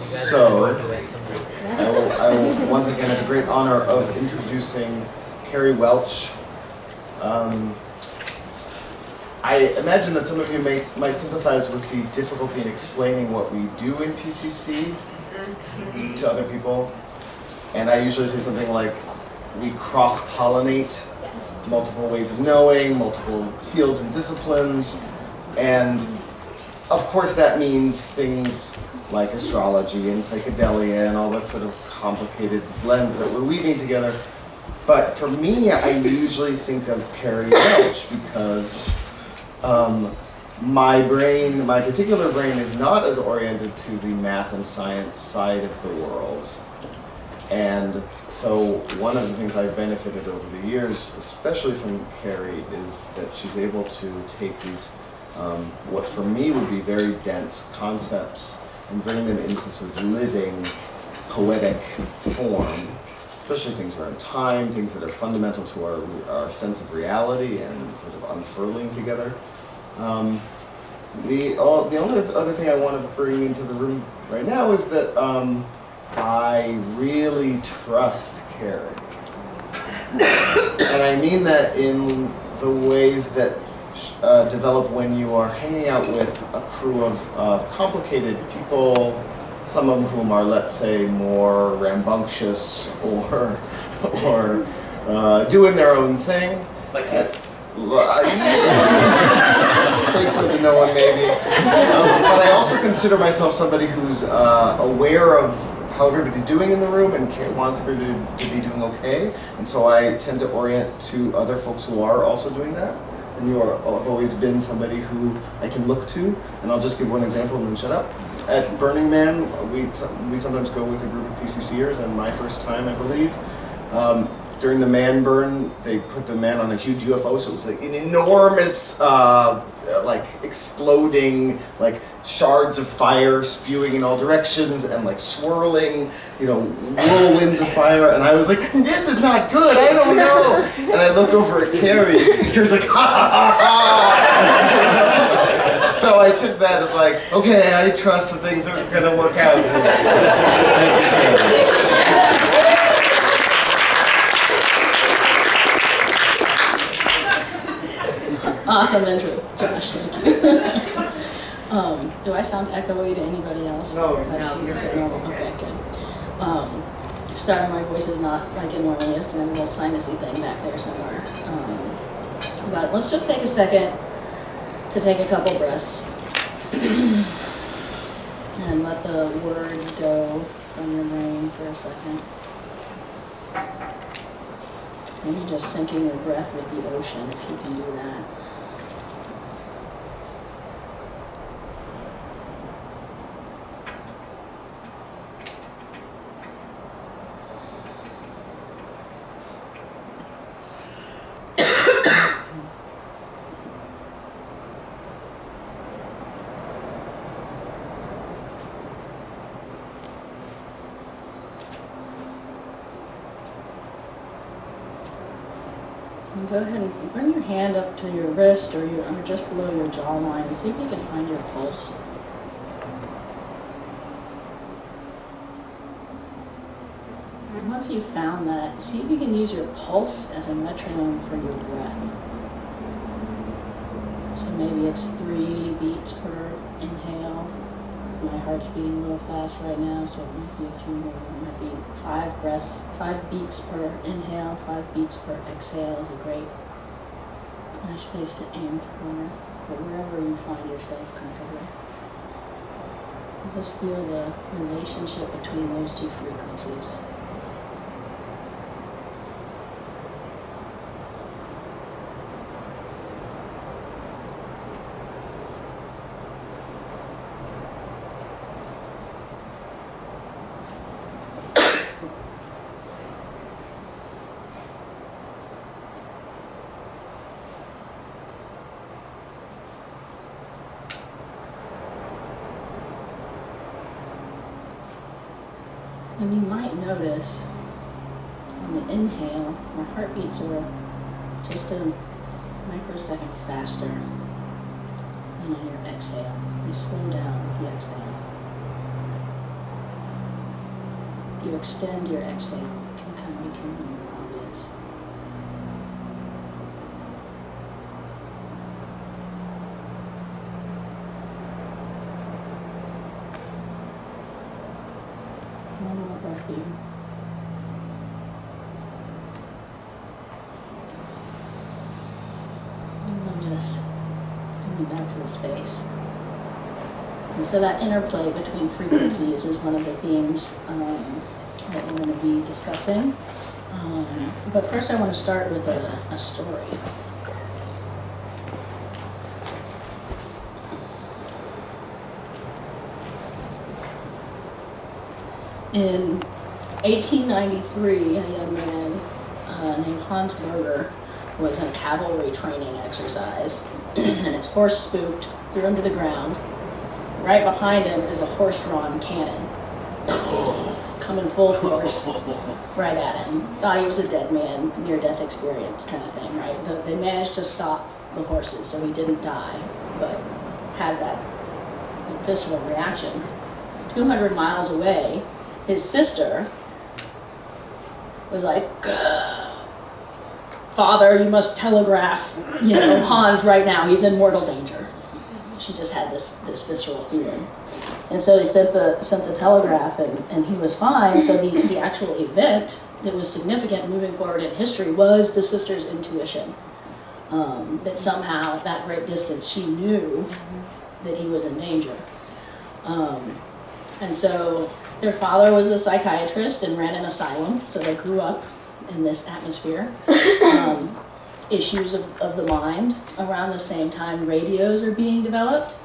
So, I will once again have the great honor of introducing Kerri Welch. I imagine that some of you might sympathize with the difficulty in explaining what we do in PCC to other people. And I usually say something like, we cross-pollinate multiple ways of knowing, multiple fields and disciplines. And of course that means things like astrology and psychedelia and all that sort of complicated blends that we're weaving together. But for me, I usually think of Kerri Welch because my particular brain is not as oriented to the math and science side of the world. And so one of the things I've benefited over the years, especially from Kerri, is that she's able to take these, what for me would be very dense concepts, and bring them into sort of living, poetic form, especially things around time, things that are fundamental to our sense of reality and sort of unfurling together. The only other thing I want to bring into the room right now is that I really trust Kerri. And I mean that in the ways that develop when you are hanging out with a crew of complicated people, some of whom are, let's say, more rambunctious or doing their own thing. Like you. Thanks for the no one maybe. But I also consider myself somebody who's aware of how everybody's doing in the room and wants everybody to be doing okay. And so I tend to orient to other folks who are also doing that. And have always been somebody who I can look to. And I'll just give one example and then shut up. At Burning Man, we sometimes go with a group of PCCers, and my first time, I believe, during the man burn, they put the man on a huge UFO, so it was like an enormous, like exploding, like shards of fire spewing in all directions and like swirling, whirlwinds of fire. And I was like, this is not good, I don't know. And I look over at Kerri, and Kerri's like, ha ha ha ha. So I took that as like, okay, I trust that things are gonna work out. Thank you, Kerri. Awesome intro, Josh, thank you. Do I sound echoey to anybody else? No, okay, good. Sorry, my voice is not like it normally is because I have a little sinusy thing back there somewhere. But let's just take a second to take a couple breaths and let the words go from your brain for a second. Maybe just syncing your breath with the ocean if you can do that. Go ahead and bring your hand up to your wrist or just below your jawline and see if you can find your pulse. And once you've found that, see if you can use your pulse as a metronome for your breath. So maybe it's 3 beats per inhale. My heart's beating a little fast right now, so it might be a few more. It might be 5 breaths, 5 beats per inhale, 5 beats per exhale is a great, nice place to aim for, but wherever you find yourself comfortable. And just feel the relationship between those two frequencies. And you might notice on the inhale, our heartbeats are just a microsecond faster than on your exhale. They slow down with the exhale. you extend your exhale, it can kind of become more obvious. One more breath here. And I'm just coming back to the space. And so that interplay between frequencies is one of the themes that we're going to be discussing. But first I want to start with a story. In 1893, a young man named Hans Berger was in a cavalry training exercise, and his horse spooked, threw him to the ground. Right behind him is a horse-drawn cannon, coming full force right at him. Thought he was a dead man, near-death experience kind of thing, right? They managed to stop the horses, so he didn't die, but had that visceral reaction. 200 miles away, his sister was like, "Father, you must telegraph, Hans right now. He's in mortal danger." She just had this visceral feeling, and so they sent the telegraph, and he was fine. So the actual event that was significant moving forward in history was the sister's intuition, that somehow at that great distance she knew that he was in danger, and so their father was a psychiatrist and ran an asylum, so they grew up in this atmosphere. Issues of the mind. Around the same time, radios are being developed.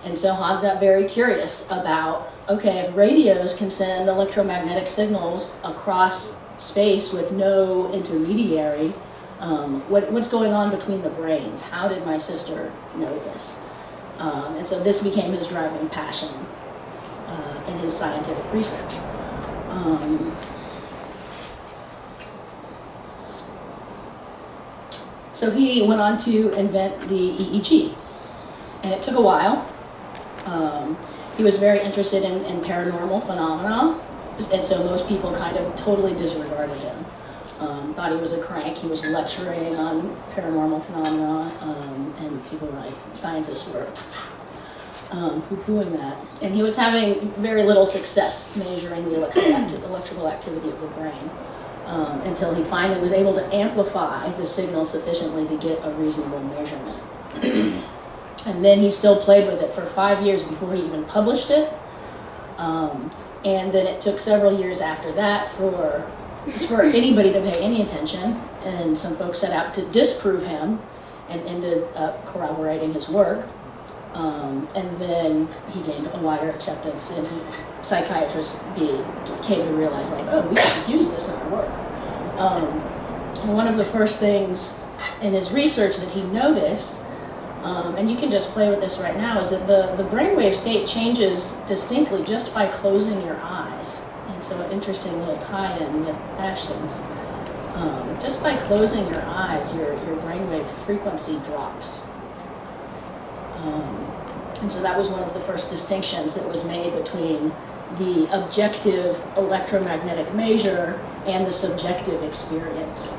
And so Hans got very curious about, okay, if radios can send electromagnetic signals across space with no intermediary, what's going on between the brains? How did my sister know this? And so this became his driving passion in his scientific research. So he went on to invent the EEG, and it took a while. He was very interested in paranormal phenomena, and so most people kind of totally disregarded him. Thought he was a crank. He was lecturing on paranormal phenomena, and people were like, scientists were poo-pooing that. And he was having very little success measuring the electrical activity of the brain. Until he finally was able to amplify the signal sufficiently to get a reasonable measurement. And then he still played with it for 5 years before he even published it. And then it took several years after that for anybody to pay any attention. And some folks set out to disprove him and ended up corroborating his work. And then he gained a wider acceptance, and psychiatrists came to realize, like, oh, we can use this in our work. One of the first things in his research that he noticed, and you can just play with this right now, is that the brainwave state changes distinctly just by closing your eyes. And so an interesting little tie-in with Ashton's. Just by closing your eyes, your brainwave frequency drops. And so that was one of the first distinctions that was made between the objective electromagnetic measure and the subjective experience.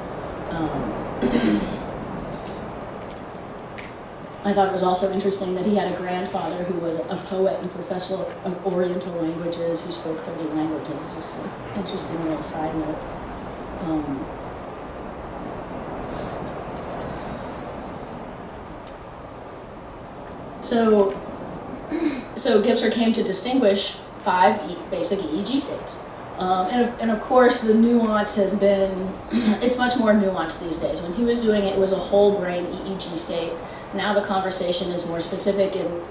I thought it was also interesting that he had a grandfather who was a poet and professor of Oriental languages who spoke 30 languages. Just an interesting little side note. So Gebser came to distinguish 5 basic EEG states. And of course the nuance has been, it's much more nuanced these days. When he was doing it, it was a whole brain EEG state. Now the conversation is more specific in,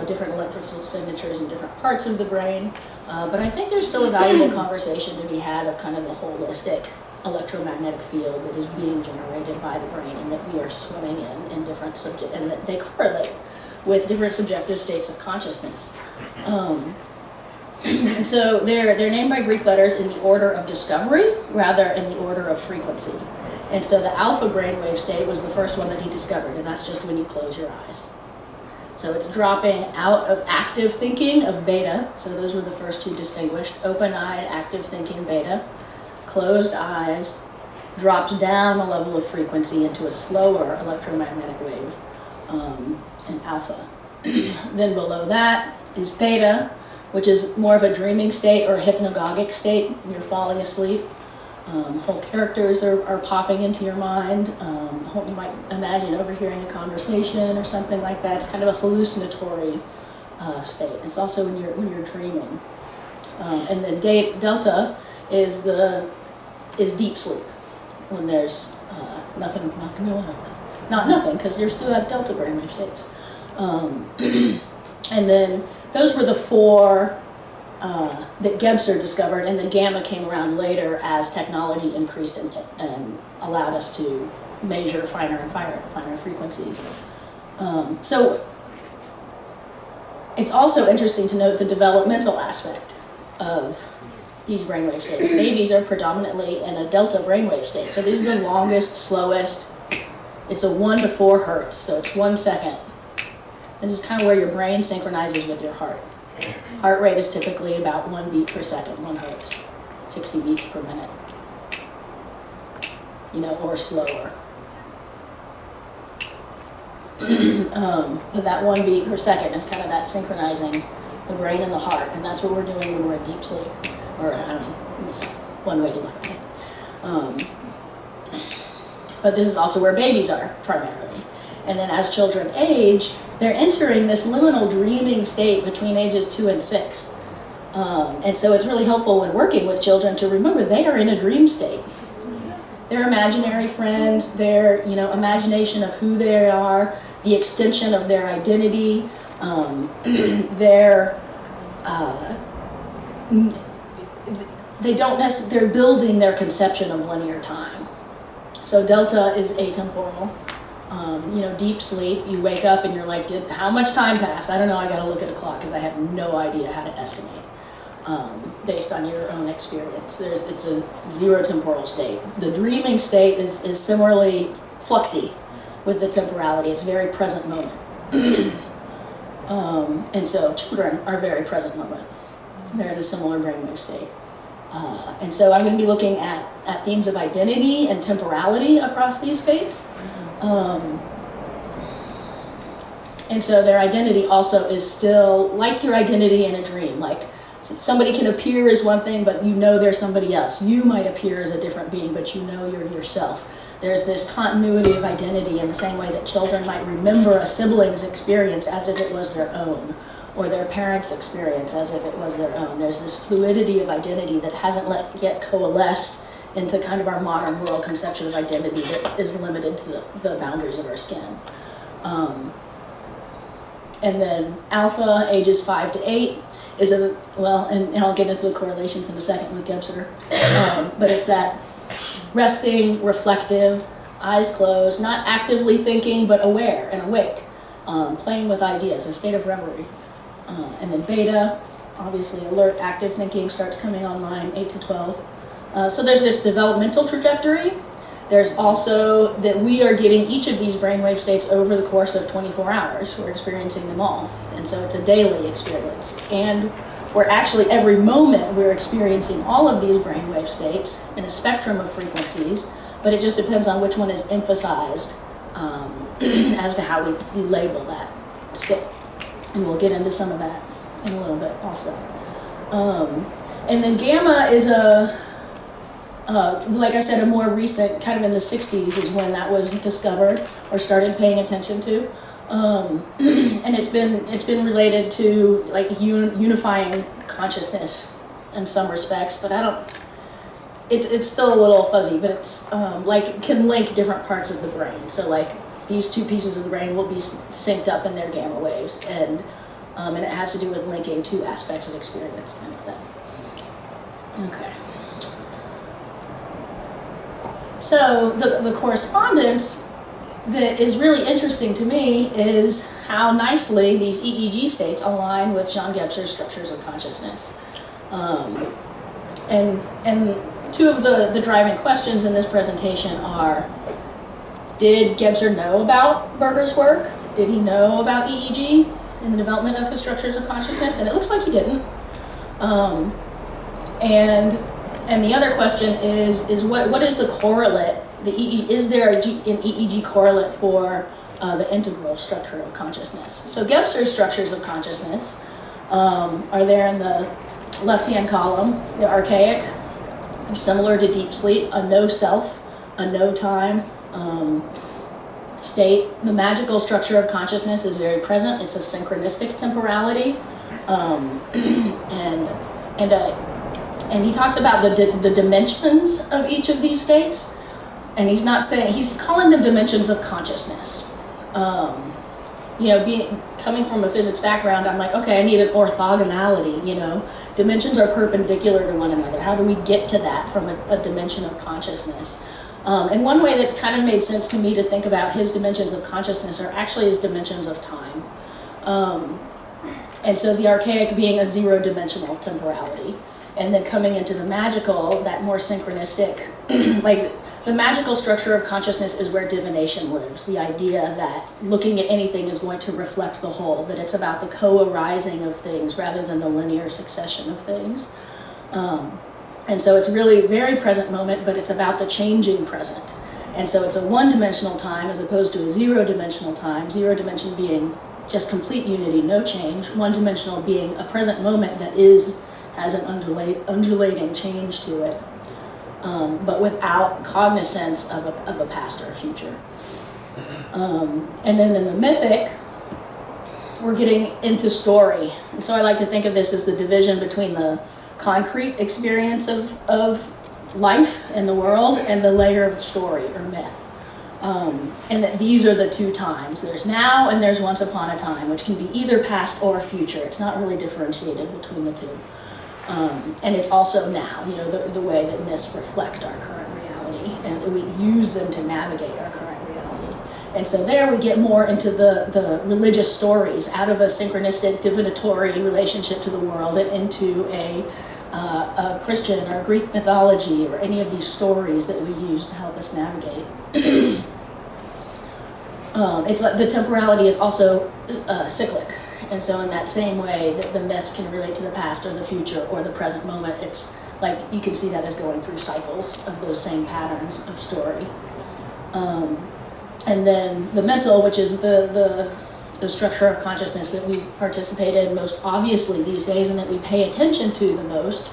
different electrical signatures in different parts of the brain. But I think there's still a valuable conversation to be had of kind of the holistic electromagnetic field that is being generated by the brain, and that we are swimming in different subjects, and that they correlate with different subjective states of consciousness. And so they're named by Greek letters in the order of discovery rather in the order of frequency. And so the alpha brainwave state was the first one that he discovered, and that's just when you close your eyes. So it's dropping out of active thinking of beta. So those were the first two distinguished. Open-eyed, active thinking beta. Closed eyes, drops down a level of frequency into a slower electromagnetic wave in alpha. Then below that is theta, which is more of a dreaming state or hypnagogic state. You're falling asleep. Whole characters are popping into your mind. You might imagine overhearing a conversation or something like that. It's kind of a hallucinatory state. It's also when you're dreaming. And then delta is deep sleep, when there's nothing going on. Not nothing, because you're still at delta brainwave states. And then those were the four that Gebser discovered, and then gamma came around later as technology increased and allowed us to measure finer and finer frequencies. So it's also interesting to note the developmental aspect of these brainwave states. Babies are predominantly in a delta brainwave state. So these are the longest, slowest. It's a 1 to 4 hertz, so it's 1 second. This is kind of where your brain synchronizes with your heart. Heart rate is typically about 1 beat per second, 1 hertz, 60 beats per minute, or slower. But that 1 beat per second is kind of that synchronizing the brain and the heart, and that's what we're doing when we're in deep sleep, or one way to look at it. But this is also where babies are primarily. And then as children age, they're entering this liminal dreaming state between ages 2 and 6. And so it's really helpful when working with children to remember they are in a dream state. Their imaginary friends, their imagination of who they are, the extension of their identity, they're building their conception of linear time. So delta is atemporal. Deep sleep, you wake up and you're like, how much time passed? I don't know, I gotta look at a clock because I have no idea how to estimate based on your own experience. It's a zero temporal state. The dreaming state is similarly fluxy with the temporality. It's very present moment. And so children are very present moment. They're in a similar brainwave state. And so I'm going to be looking at themes of identity and temporality across these states. And so their identity also is still like your identity in a dream. Like somebody can appear as one thing, but they're somebody else. You might appear as a different being, but you're yourself. There's this continuity of identity in the same way that children might remember a sibling's experience as if it was their own, or their parents' experience as if it was their own. There's this fluidity of identity that hasn't yet coalesced into kind of our modern world conception of identity that is limited to the boundaries of our skin. And then alpha, ages 5 to 8, is and I'll get into the correlations in a second with Gebser, but it's that resting, reflective, eyes closed, not actively thinking, but aware and awake, playing with ideas, a state of reverie. And then beta, obviously alert, active thinking starts coming online, 8 to 12. So there's this developmental trajectory. There's also that we are getting each of these brainwave states over the course of 24 hours. We're experiencing them all. And so it's a daily experience. And we're actually, every moment, we're experiencing all of these brainwave states in a spectrum of frequencies, but it just depends on which one is emphasized as to how we label that state. And we'll get into some of that in a little bit also. And then gamma is like I said, a more recent, kind of in the 60s is when that was discovered or started paying attention to. And it's been related to like unifying consciousness in some respects, but it's still a little fuzzy, but it's like can link different parts of the brain. So like these two pieces of the brain will be synced up in their gamma waves, and it has to do with linking two aspects of experience kind of thing. Okay. So the correspondence that is really interesting to me is how nicely these EEG states align with Jean Gebser's structures of consciousness. And two of the driving questions in this presentation are, did Gebser know about Berger's work? did he know about EEG in the development of his structures of consciousness? And it looks like he didn't. And the other question is what is the correlate? Is there an EEG correlate for the integral structure of consciousness? So Gebser's structures of consciousness are there in the left-hand column. They're archaic, they're similar to deep sleep, a no self, a no time state. The magical structure of consciousness is very present. It's a synchronistic temporality, and he talks about the dimensions of each of these states, and he's calling them dimensions of consciousness. Coming from a physics background, I'm like, okay, I need an orthogonality, Dimensions are perpendicular to one another. How do we get to that from a dimension of consciousness? And one way that's kind of made sense to me to think about his dimensions of consciousness are actually his dimensions of time. And so the archaic being a zero-dimensional temporality. And then coming into the magical, that more synchronistic, like the magical structure of consciousness is where divination lives. The idea that looking at anything is going to reflect the whole, that it's about the co-arising of things rather than the linear succession of things. And so it's really a very present moment, but it's about the changing present. And so it's a one-dimensional time as opposed to a zero-dimensional time, zero dimension being just complete unity, no change, one-dimensional being a present moment that has an undulating change to it, but without cognizance of a past or a future. And then in the mythic, we're getting into story. And so I like to think of this as the division between the concrete experience of life in the world and the layer of story or myth. And that these are the two times. There's now and there's once upon a time, which can be either past or future. It's not really differentiated between the two. And it's also now, the way that myths reflect our current reality, and we use them to navigate our current reality. And so there we get more into the religious stories, out of a synchronistic divinatory relationship to the world and into a Christian or Greek mythology or any of these stories that we use to help us navigate. It's like the temporality is also cyclic. And so in that same way that the myths can relate to the past or the future or the present moment, it's like you can see that as going through cycles of those same patterns of story. And then the mental, which is the structure of consciousness that we participate in most obviously these days and that we pay attention to the most,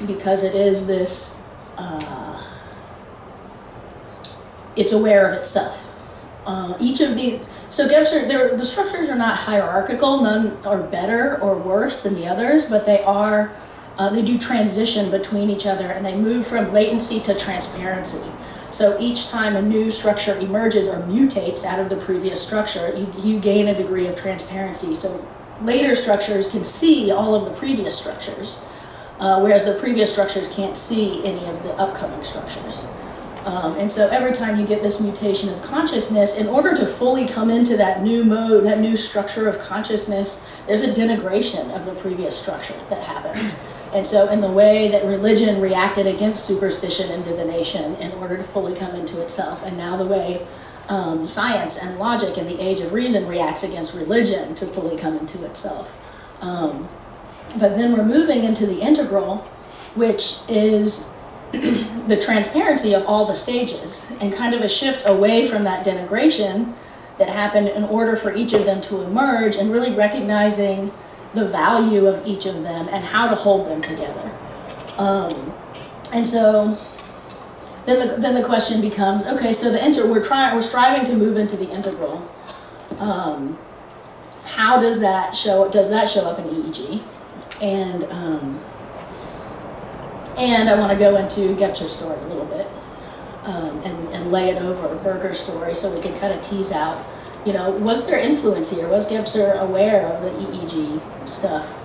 because it is this, it's aware of itself. Each of these, so Gebser, the structures are not hierarchical, none are better or worse than the others, but they do transition between each other and they move from latency to transparency. So each time a new structure emerges or mutates out of the previous structure, you gain a degree of transparency. So later structures can see all of the previous structures, whereas the previous structures can't see any of the upcoming structures. And so every time you get this mutation of consciousness, in order to fully come into that new mode, that new structure of consciousness, there's a denigration of the previous structure that happens. And so in the way that religion reacted against superstition and divination in order to fully come into itself, and now the way science and logic in the age of reason reacts against religion to fully come into itself. But then we're moving into the integral, which is the transparency of all the stages, and kind of a shift away from that denigration that happened in order for each of them to emerge, and really recognizing the value of each of them and how to hold them together. And so then the question becomes, okay, so we're striving to move into the integral. How does that show up in EEG? And I want to go into Gebser's story a little bit, and lay it over Berger's story so we can kind of tease out, was there influence here? Was Gebser aware of the EEG stuff?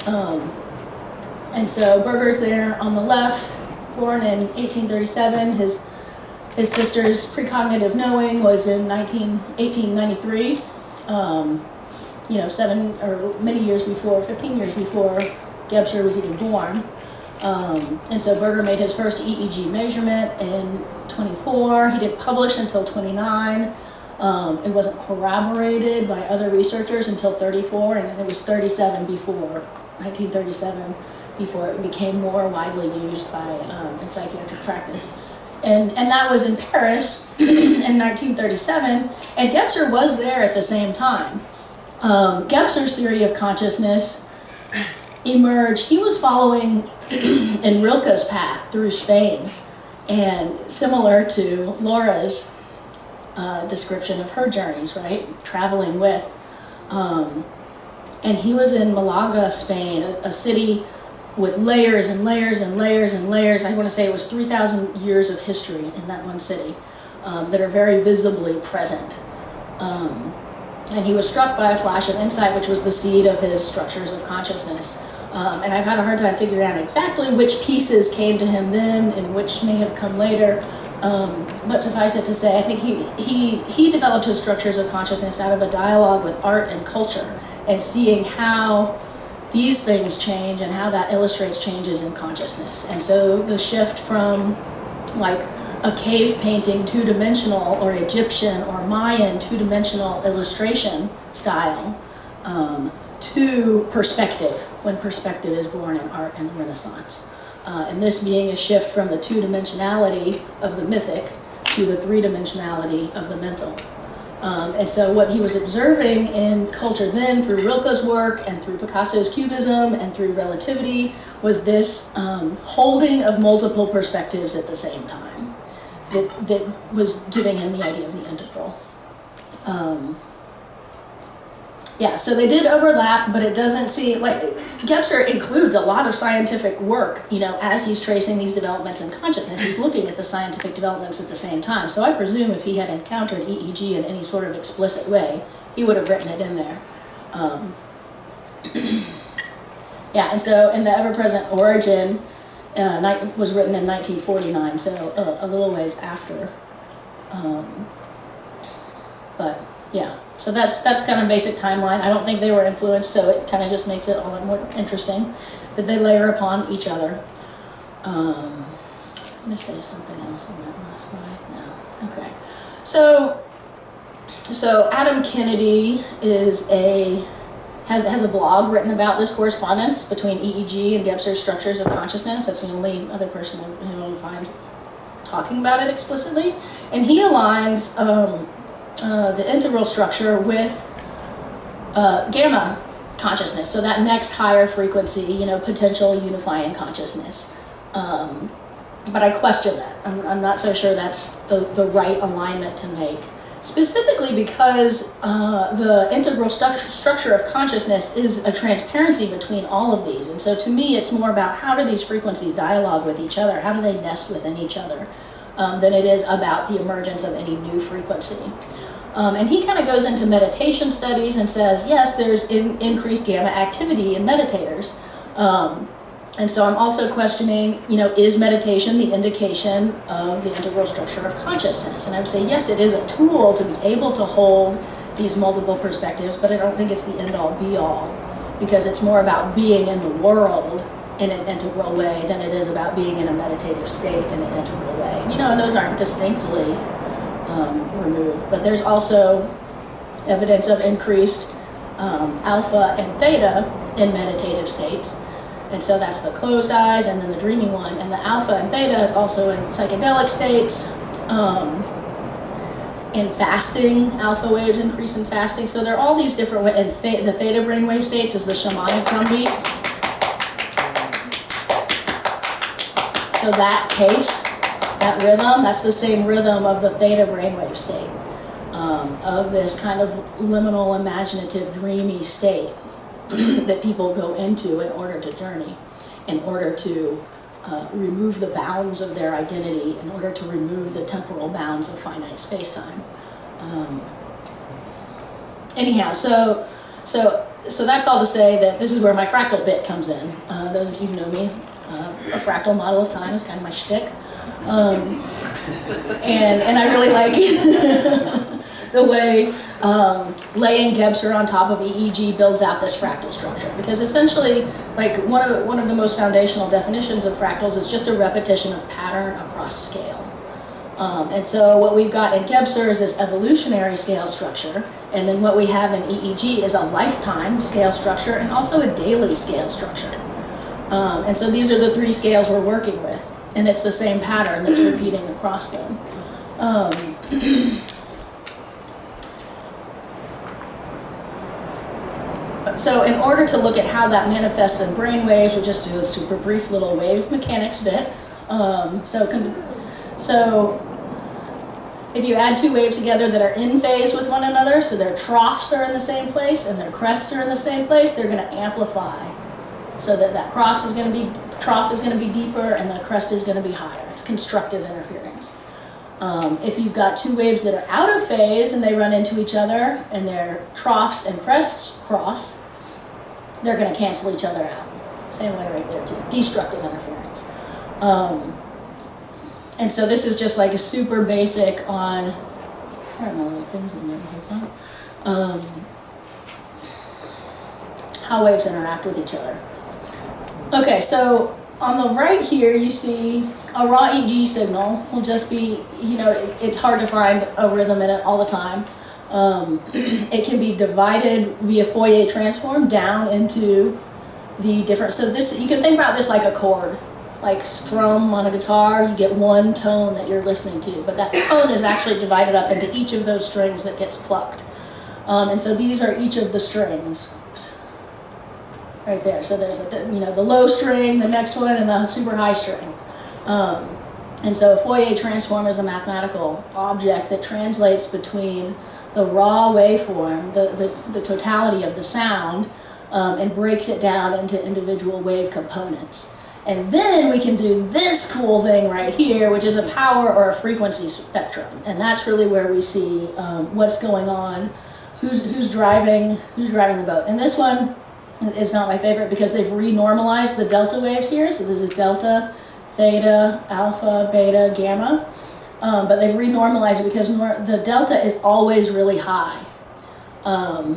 And so Berger's there on the left, born in 1837. His sister's precognitive knowing was in 1893, 15 years before Gebser was even born. And so Berger made his first EEG measurement in 24. He didn't publish until 29. It wasn't corroborated by other researchers until 34, and it was 1937, before it became more widely used by in psychiatric practice. And that was in Paris in 1937, and Gebser was there at the same time. Gebser's theory of consciousness emerged. He was following in Rilke's path through Spain, and similar to Laura's description of her journeys, right? Traveling with. And he was in Malaga, Spain, a city with layers and layers and layers and layers. I want to say it was 3,000 years of history in that one city that are very visibly present. And he was struck by a flash of insight, which was the seed of his structures of consciousness. And I've had a hard time figuring out exactly which pieces came to him then and which may have come later. But suffice it to say, I think he developed his structures of consciousness out of a dialogue with art and culture, and seeing how these things change and how that illustrates changes in consciousness. And so the shift from like a cave painting two-dimensional or Egyptian or Mayan two-dimensional illustration style to perspective, when perspective is born in art and the Renaissance. And this being a shift from the two-dimensionality of the mythic to the three-dimensionality of the mental. And so what he was observing in culture then, through Rilke's work and through Picasso's Cubism and through relativity, was this holding of multiple perspectives at the same time that was giving him the idea of the integral. Yeah, so they did overlap, but it doesn't seem like Gebser includes a lot of scientific work, you know, as he's tracing these developments in consciousness. He's looking at the scientific developments at the same time. So I presume if he had encountered EEG in any sort of explicit way, he would have written it in there. Yeah, and so in the ever-present origin was written in 1949, so a little ways after. But yeah. So that's kind of basic timeline. I don't think they were influenced, so it kind of just makes it all that more interesting that they layer upon each other. I'm going to say something else on that last slide. No. Okay. So Adam Kennedy has a blog written about this correspondence between EEG and Gebser's structures of consciousness. That's the only other person who will find talking about it explicitly, and he aligns the integral structure with gamma consciousness, so that next higher frequency, you know, potential unifying consciousness. But I question that. I'm not so sure that's the right alignment to make, specifically because the integral structure of consciousness is a transparency between all of these. And so to me, it's more about how do these frequencies dialogue with each other, how do they nest within each other, than it is about the emergence of any new frequency. And he kind of goes into meditation studies and says, yes, there's increased gamma activity in meditators. And so I'm also questioning, you know, is meditation the indication of the integral structure of consciousness? And I would say, yes, it is a tool to be able to hold these multiple perspectives, but I don't think it's the end-all, be-all, because it's more about being in the world in an integral way than it is about being in a meditative state in an integral way. You know, and those aren't distinctly removed, but there's also evidence of increased alpha and theta in meditative states, and so that's the closed eyes and then the dreamy one, and the alpha and theta is also in psychedelic states. In fasting, alpha waves increase in fasting, so there are all these different ways, and the theta brainwave states is the shamanic drumbeat. So that pace, that rhythm, that's the same rhythm of the theta brainwave state, of this kind of liminal, imaginative, dreamy state that people go into in order to journey, in order to remove the bounds of their identity, in order to remove the temporal bounds of finite space-time. Anyhow, so that's all to say that this is where my fractal bit comes in. Those of you who know me, a fractal model of time is kind of my shtick. And I really like the way laying Gebser on top of EEG builds out this fractal structure, because essentially, like one of the most foundational definitions of fractals is just a repetition of pattern across scale. And so what we've got in Gebser is this evolutionary scale structure, and then what we have in EEG is a lifetime scale structure and also a daily scale structure. And so these are the three scales we're working with, and it's the same pattern that's repeating across them. So in order to look at how that manifests in brainwaves, we'll just do a super brief little wave mechanics bit. So if you add two waves together that are in phase with one another, so their troughs are in the same place and their crests are in the same place, they're going to amplify. So that trough is going to be deeper and the crest is going to be higher. It's constructive interference. If you've got two waves that are out of phase and they run into each other and their troughs and crests cross, they're going to cancel each other out. Same way right there too, destructive interference. And so this is just like a super basic on, I don't know what things in there the whole time, how waves interact with each other. Okay, so on the right here you see a raw EEG signal will just be, it's hard to find a rhythm in it all the time. It can be divided via Fourier transform down into the different, so this, you can think about this like a chord. Like strum on a guitar, you get one tone that you're listening to, but that tone is actually divided up into each of those strings that gets plucked. And so these are each of the strings. Oops. Right there, so there's the low string, the next one, and the super high string. And so a Fourier transform is a mathematical object that translates between the raw waveform, the totality of the sound, and breaks it down into individual wave components. And then we can do this cool thing right here, which is a power or a frequency spectrum. And that's really where we see what's going on, who's driving the boat. And this one is not my favorite because they've renormalized the delta waves here. So this is delta, theta, alpha, beta, gamma. But they've renormalized it because the delta is always really high. I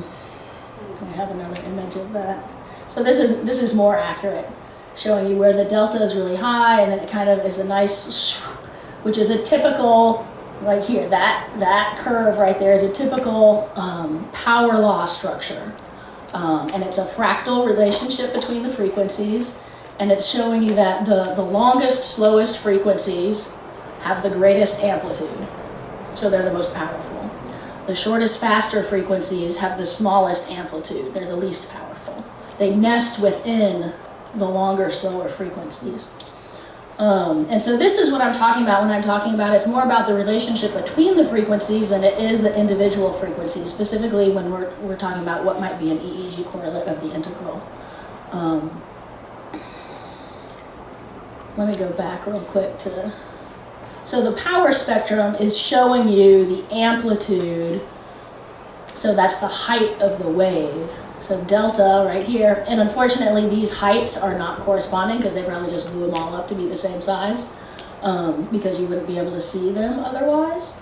have another image of that. So this is more accurate, showing you where the delta is really high, and then it kind of is a nice, which is a typical, like here, that curve right there is a typical power law structure. And it's a fractal relationship between the frequencies, and it's showing you that the longest, slowest frequencies have the greatest amplitude, so they're the most powerful. The shortest, faster frequencies have the smallest amplitude, they're the least powerful. They nest within the longer, slower frequencies. And so this is what I'm talking about when I'm talking about it's more about the relationship between the frequencies than it is the individual frequencies, specifically when we're talking about what might be an EEG correlate of the integral. Let me go back real quick to... So the power spectrum is showing you the amplitude, so that's the height of the wave. So delta right here, and unfortunately these heights are not corresponding because they probably just blew them all up to be the same size, because you wouldn't be able to see them otherwise.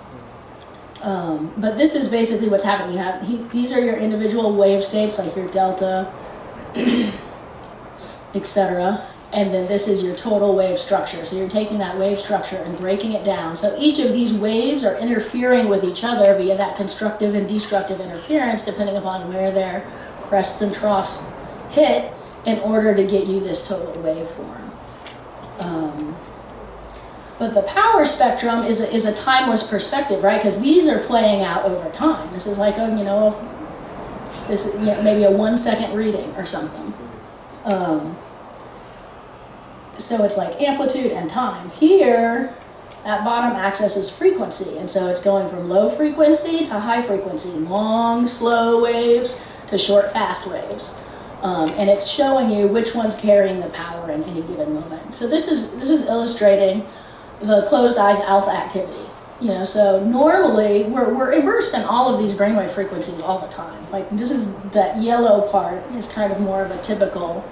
But this is basically what's happening. You have these are your individual wave states, like your delta, etc. And then this is your total wave structure. So you're taking that wave structure and breaking it down. So each of these waves are interfering with each other via that constructive and destructive interference, depending upon where their crests and troughs hit, in order to get you this total waveform. But the power spectrum is a timeless perspective, right? Because these are playing out over time. This is like maybe a 1 second reading or something. So it's like amplitude and time. Here, that bottom axis is frequency, and so it's going from low frequency to high frequency, long, slow waves to short, fast waves. And it's showing you which one's carrying the power in any given moment. So this is illustrating the closed eyes alpha activity. So normally we're immersed in all of these brainwave frequencies all the time. Like that yellow part is kind of more of a typical.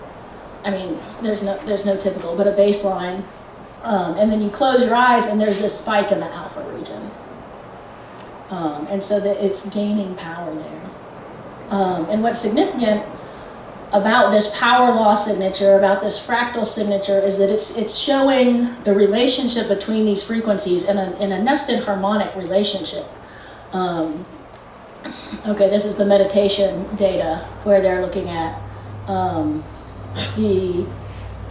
I mean, there's no typical, but a baseline. And then you close your eyes and there's this spike in the alpha region. And so that it's gaining power there. And what's significant about this power law signature, about this fractal signature, is that it's showing the relationship between these frequencies in a nested harmonic relationship. Okay, this is the meditation data where they're looking at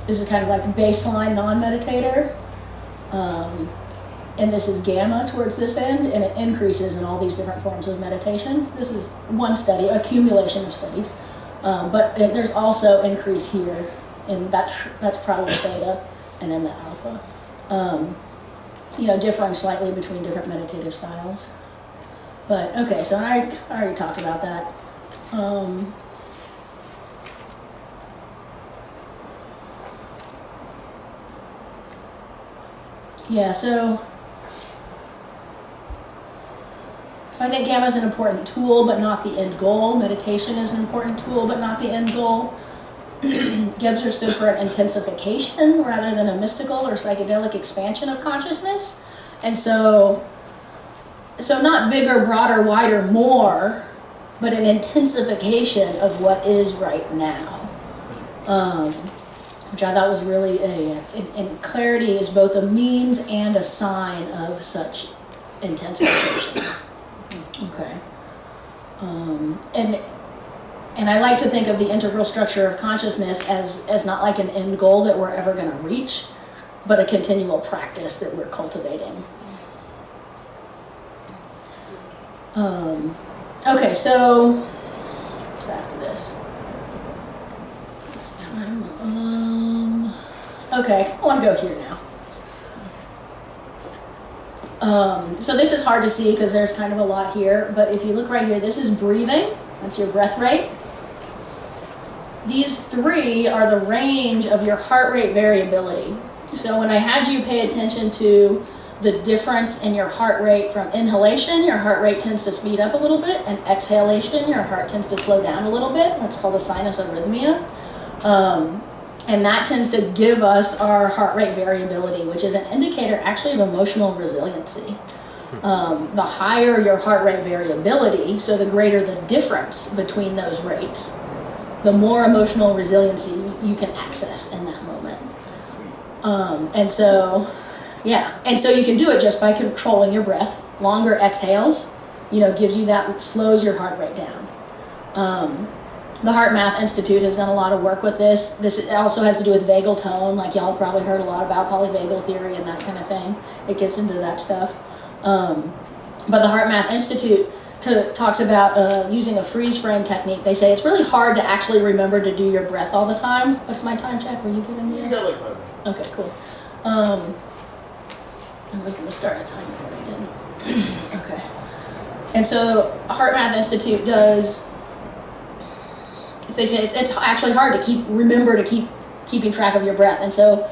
this is kind of like baseline non-meditator, and this is gamma towards this end, and it increases in all these different forms of meditation. This is one study, accumulation of studies, but there's also increase here, and that's probably theta, and then the alpha. Differing slightly between different meditative styles. But okay, so I already talked about that. Yeah, so I think gamma is an important tool, but not the end goal. Meditation is an important tool, but not the end goal. Gebser stood for an intensification rather than a mystical or psychedelic expansion of consciousness. And so not bigger, broader, wider, more, but an intensification of what is right now. Which I thought was really and clarity is both a means and a sign of such intensification. Okay. And I like to think of the integral structure of consciousness as not like an end goal that we're ever going to reach, but a continual practice that we're cultivating. Okay, so what's after this? It's time. Okay, I want to go here now. So this is hard to see because there's kind of a lot here, but if you look right here, this is breathing. That's your breath rate. These three are the range of your heart rate variability. So when I had you pay attention to the difference in your heart rate from inhalation, your heart rate tends to speed up a little bit, and exhalation, your heart tends to slow down a little bit. That's called a sinus arrhythmia. And that tends to give us our heart rate variability, which is an indicator actually of emotional resiliency. The higher your heart rate variability, so the greater the difference between those rates, the more emotional resiliency you can access in that moment. And so you can do it just by controlling your breath. Longer exhales, gives you that, slows your heart rate down. The Heart Math Institute has done a lot of work with this. This also has to do with vagal tone, like y'all probably heard a lot about polyvagal theory and that kind of thing. It gets into that stuff. But the Heart Math Institute talks about using a freeze frame technique. They say it's really hard to actually remember to do your breath all the time. What's my time check? Were you giving me? You got like 5 minutes. Okay, cool. I was going to start a timer, but I didn't. Okay. And so Heart Math Institute does. They say it's actually hard to keeping track of your breath, and so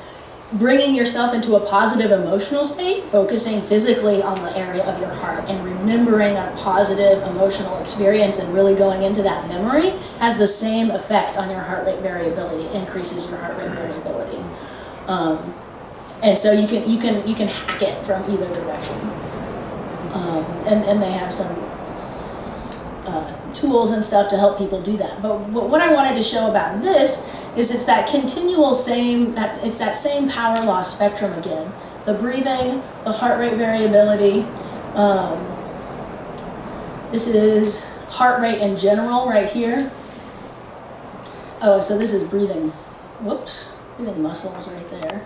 bringing yourself into a positive emotional state, focusing physically on the area of your heart and remembering a positive emotional experience and really going into that memory has the same effect on your heart rate variability, increases your heart rate variability. And so you can hack it from either direction. And they have some tools and stuff to help people do that. But what I wanted to show about this is it's that continual same power law spectrum again. The breathing, the heart rate variability. This is heart rate in general right here. Oh, so this is breathing. Whoops, breathing muscles right there.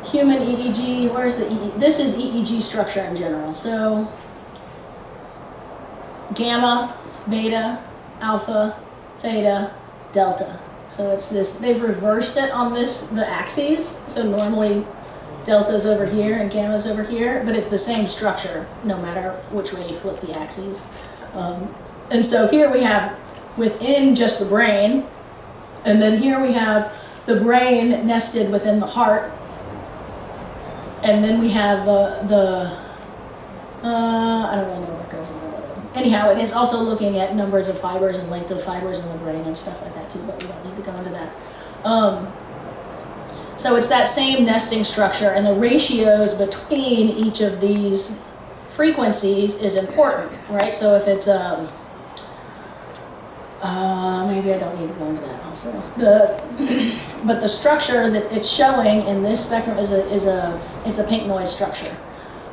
Human EEG, where's the EEG? This is EEG structure in general. So gamma, beta, alpha, theta, delta. So it's this, they've reversed it on the axes. So normally delta's over here and gamma's over here, but it's the same structure no matter which way you flip the axes. And so here we have within just the brain, and then here we have the brain nested within the heart. And then we have I don't really know what goes on. Anyhow, it is also looking at numbers of fibers and length of fibers in the brain and stuff like that too, but we don't need to go into that. So it's that same nesting structure, and the ratios between each of these frequencies is important, right? So if it's maybe I don't need to go into that also. But the structure that it's showing in this spectrum is a pink noise structure,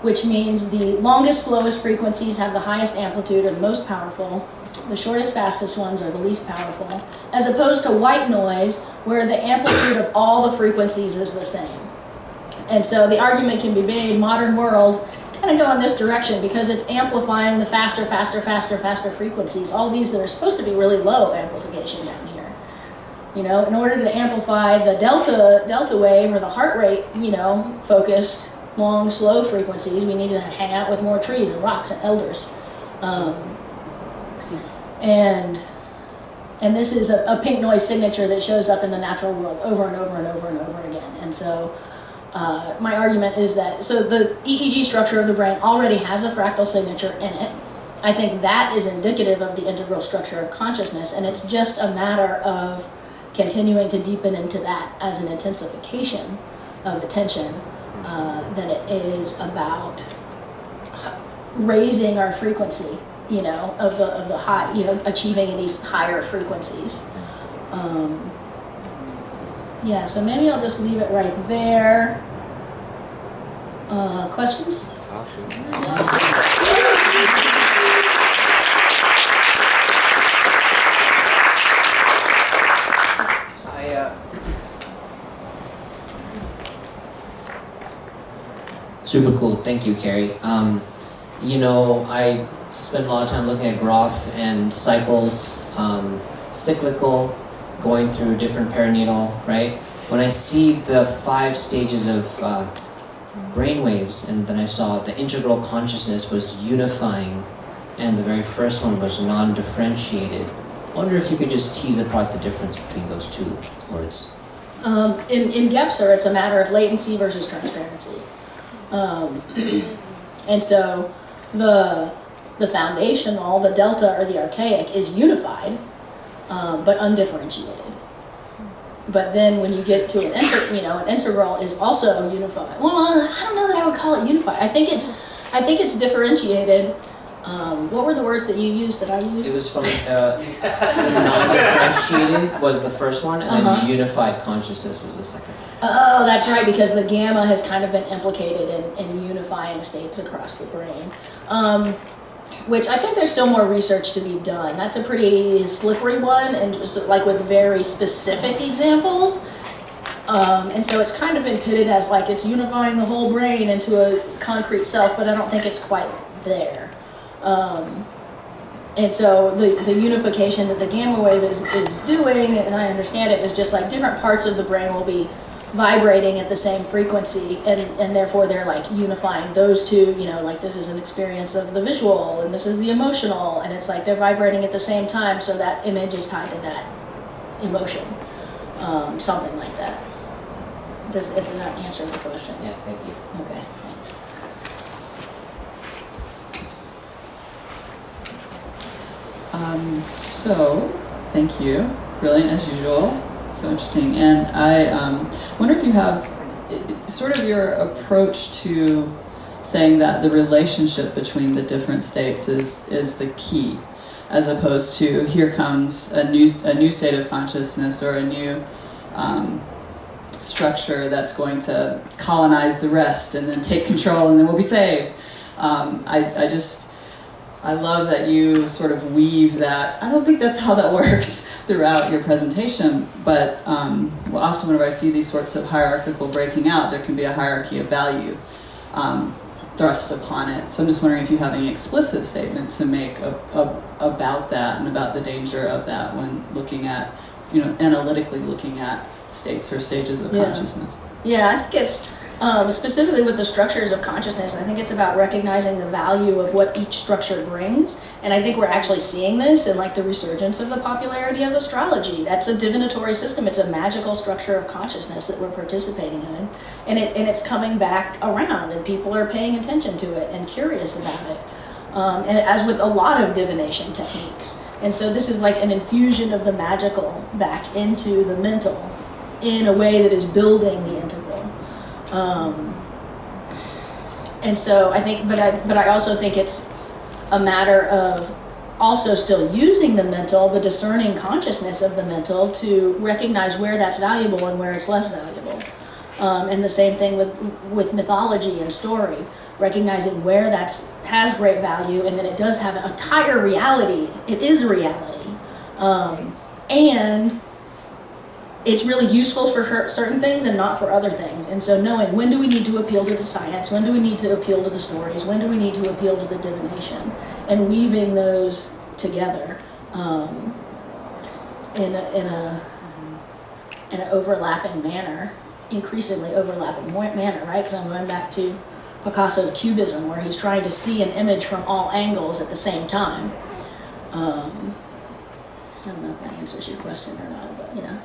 which means the longest, slowest frequencies have the highest amplitude, or the most powerful. The shortest, fastest ones are the least powerful, as opposed to white noise, where the amplitude of all the frequencies is the same. And so the argument can be made, modern world, kind of go in this direction because it's amplifying the faster frequencies, all these that are supposed to be really low amplification down here. You know, in order to amplify the delta wave, or the heart rate, you know, focused, long, slow frequencies, we need to hang out with more trees and rocks and elders. And this is a pink noise signature that shows up in the natural world over and over and over and over again. And so my argument is that, so the EEG structure of the brain already has a fractal signature in it. I think that is indicative of the integral structure of consciousness, and it's just a matter of continuing to deepen into that as an intensification of attention than it is about raising our frequency, you know, of the high, you know, achieving these higher frequencies. Yeah, so maybe I'll just leave it right there. Questions? Super cool. Thank you, Kerri. You know, I spend a lot of time looking at growth and cycles, cyclical, going through different perinatal, right? When I see the 5 stages of brainwaves, and then I saw the integral consciousness was unifying, and the very first one was non-differentiated. I wonder if you could just tease apart the difference between those two words. In Gebser, it's a matter of latency versus transparency. And so the foundational, the delta or the archaic, is unified, but undifferentiated. But then when you get to an integral is also unified. Well, I don't know that I would call it unified. I think it's differentiated. What were the words that you used that I used? It was from non-differentiated was the first one, and then unified consciousness was the second. Oh, that's right, because the gamma has kind of been implicated in unifying states across the brain. Which I think there's still more research to be done. That's a pretty slippery one, and just like with very specific examples. And so it's kind of been pitted as like it's unifying the whole brain into a concrete self, but I don't think it's quite there. And so the unification that the gamma wave is doing, and I understand it, is just like different parts of the brain will be vibrating at the same frequency, and therefore they're like unifying those two, you know, like this is an experience of the visual and this is the emotional, and it's like they're vibrating at the same time, so that image is tied to that emotion, something like that. Does that answer the question? Yeah, thank you. Okay, thanks. So, thank you. Brilliant as usual. So interesting. And I wonder if you have sort of your approach to saying that the relationship between the different states is the key, as opposed to here comes a new state of consciousness or a new structure that's going to colonize the rest and then take control and then we'll be saved. I love that you sort of weave that. I don't think that's how that works throughout your presentation, but often whenever I see these sorts of hierarchical breaking out, there can be a hierarchy of value thrust upon it. So I'm just wondering if you have any explicit statement to make about that and about the danger of that when looking at, you know, analytically looking at states or stages of consciousness. Yeah, I think it's specifically with the structures of consciousness, I think it's about recognizing the value of what each structure brings. And I think we're actually seeing this in like the resurgence of the popularity of astrology. That's a divinatory system. It's a magical structure of consciousness that we're participating in. And it's coming back around, and people are paying attention to it and curious about it. And as with a lot of divination techniques. And so this is like an infusion of the magical back into the mental in a way that is building the integral. And so I think, but I also think it's a matter of also still using the mental, the discerning consciousness of the mental to recognize where that's valuable and where it's less valuable. And the same thing with mythology and story, recognizing where that has great value and that it does have an entire reality. It is a reality. And it's really useful for certain things and not for other things. And so knowing when do we need to appeal to the science, when do we need to appeal to the stories, when do we need to appeal to the divination, and weaving those together in an overlapping manner, increasingly overlapping manner, right? Because I'm going back to Picasso's Cubism, where he's trying to see an image from all angles at the same time. I don't know if that answers your question or not, but you know.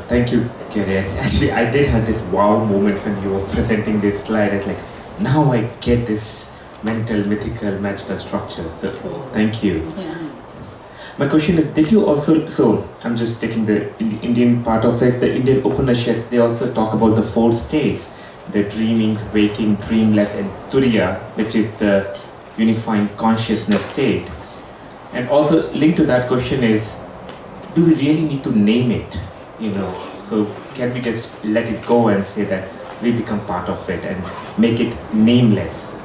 Thank you, Kerri. Actually, I did have this wow moment when you were presenting this slide. It's like, now I get this mental, mythical, magical structure. So, Cool. thank you. Yeah. My question is, did you also, so I'm just taking the Indian part of it, the Indian Upanishads, they also talk about the 4 states, the dreaming, waking, dreamless, and turiya, which is the unifying consciousness state. And also linked to that question is, do we really need to name it? You know, so can we just let it go and say that we become part of it and make it nameless?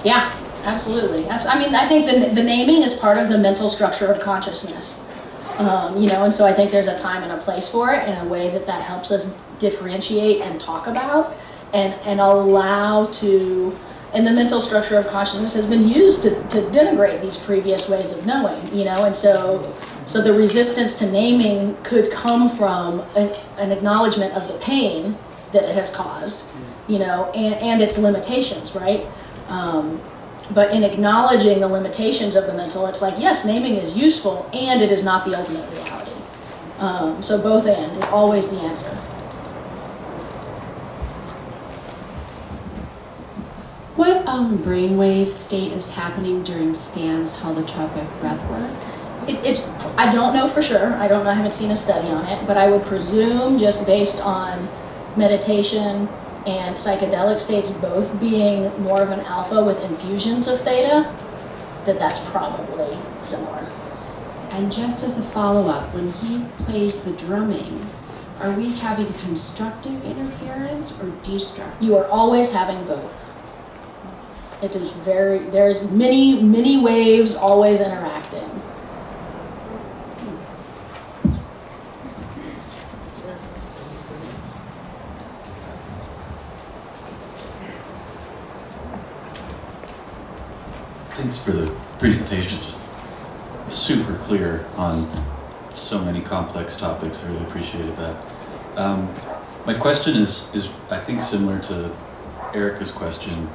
Yeah, absolutely. I mean, I think the naming is part of the mental structure of consciousness. You know, and so I think there's a time and a place for it in a way that helps us differentiate and talk about and allow to, and the mental structure of consciousness has been used to denigrate these previous ways of knowing, you know, and so the resistance to naming could come from an acknowledgement of the pain that it has caused, you know, and its limitations, right? But in acknowledging the limitations of the mental, it's like, yes, naming is useful, and it is not the ultimate reality. So both and is always the answer. What brainwave state is happening during Stan's holotropic breath work? I don't know for sure. I haven't seen a study on it, but I would presume, just based on meditation and psychedelic states both being more of an alpha with infusions of theta, that's probably similar. And just as a follow-up, when he plays the drumming, are we having constructive interference or destructive? You are always having both. It is there's many waves always interacting. Thanks for the presentation, just super clear on so many complex topics. I really appreciated that. My question is I think similar to Erica's question.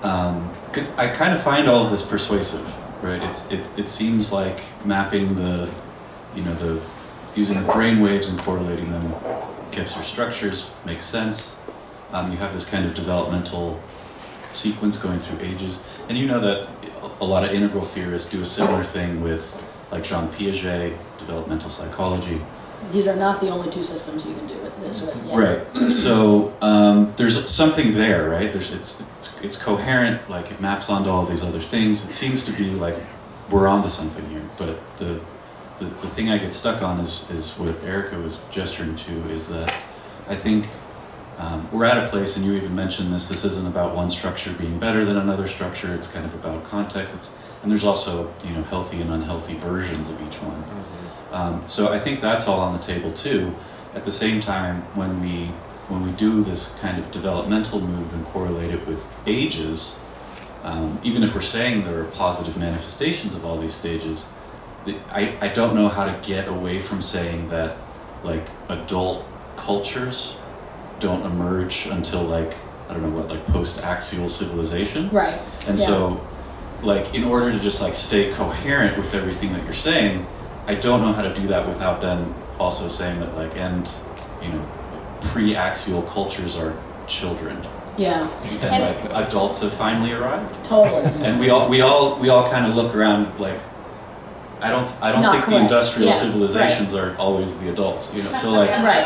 I kind of find all of this persuasive, right? It seems like mapping the using brainwaves and correlating them, Gebser structures makes sense. You have this kind of developmental sequence going through ages, and you know that a lot of integral theorists do a similar thing with, like Jean Piaget, developmental psychology. These are not the only two systems you can do it this with. Yeah. Right. So there's something there, right? It's coherent, like it maps onto all these other things. It seems to be like we're onto something here. But the thing I get stuck on is what Erica was gesturing to, is that I think we're at a place, and you even mentioned this isn't about one structure being better than another structure, it's kind of about context. And there's also, healthy and unhealthy versions of each one. So I think that's all on the table too. At the same time, when we do this kind of developmental move and correlate it with ages, even if we're saying there are positive manifestations of all these stages, I don't know how to get away from saying that, like, adult cultures don't emerge until, like, I don't know what, like post-axial civilization. Right. And so, like, in order to just like stay coherent with everything that you're saying, I don't know how to do that without then also saying that, like, pre-axial cultures are children. Yeah. And like adults have finally arrived. Totally. And we all kind of look around like, I don't Not think correct. the industrial Yeah, civilizations are always the adults, So like, Right.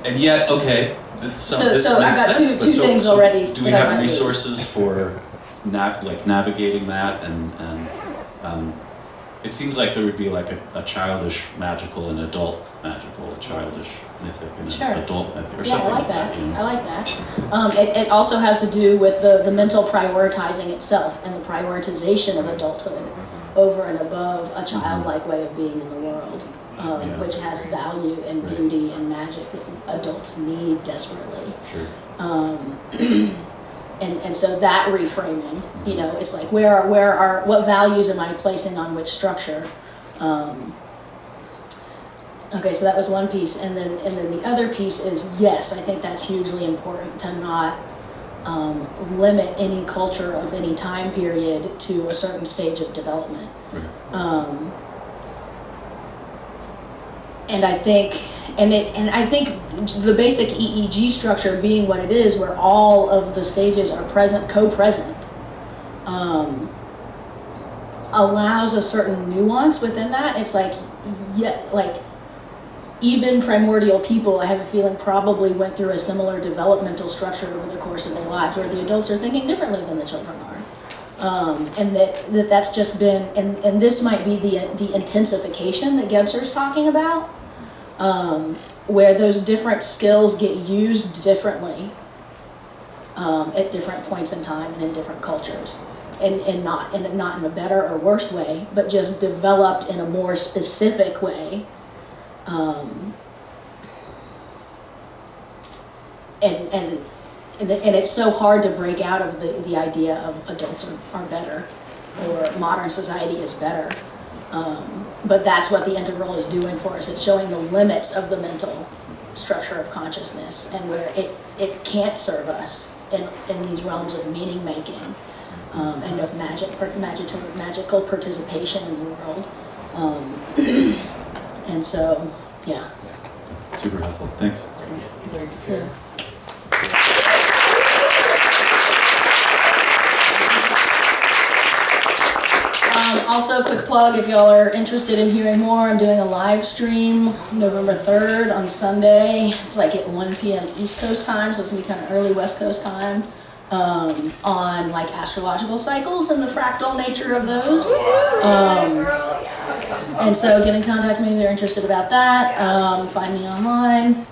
And yet, okay, this So I've makes got sense, two but things already Do we that I have might lose. resources for navigating that and it seems like there would be like a childish magical and adult magical, a childish mythic and Sure. an adult mythic, or Yeah, I something like that. you know? I like that. It also has to do with the mental prioritizing itself and the prioritization of adulthood over and above a childlike way of being in the world, Yeah. which has value and Right. beauty and magic that adults need desperately. Sure. And so that reframing, you know, it's like what values am I placing on which structure? Okay, so that was one piece, and then the other piece is, yes, I think that's hugely important to not limit any culture of any time period to a certain stage of development. Right. And I think, I think the basic EEG structure being what it is, where all of the stages are present, co-present, allows a certain nuance within that. It's like, yeah, like even primordial people, I have a feeling, probably went through a similar developmental structure over the course of their lives, where the adults are thinking differently than the children are. And that's just been, and this might be the intensification that Gebser's talking about, where those different skills get used differently at different points in time and in different cultures, and not in a better or worse way, but just developed in a more specific way. And it's so hard to break out of the idea of adults are better, or modern society is better. But that's what the integral is doing for us. It's showing the limits of the mental structure of consciousness, and where it can't serve us in these realms of meaning making, and of magical participation in the world. And so, yeah. Super helpful. Thanks. Yeah. Also, quick plug, if y'all are interested in hearing more, I'm doing a live stream November 3rd on Sunday. It's like at 1 p.m. East Coast time, so it's gonna be kind of early West Coast time, on like astrological cycles and the fractal nature of those. And so get in contact with me if you're interested about that. Find me online.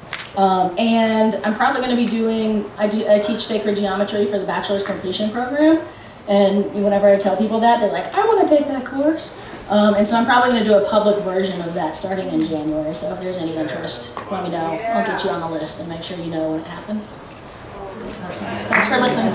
And I'm probably going to be doing, I teach sacred geometry for the bachelor's completion program. And whenever I tell people that, they're like, I want to take that course. And so I'm probably going to do a public version of that starting in January. So if there's any interest, let me know. I'll get you on the list and make sure you know when it happens. Thanks for listening.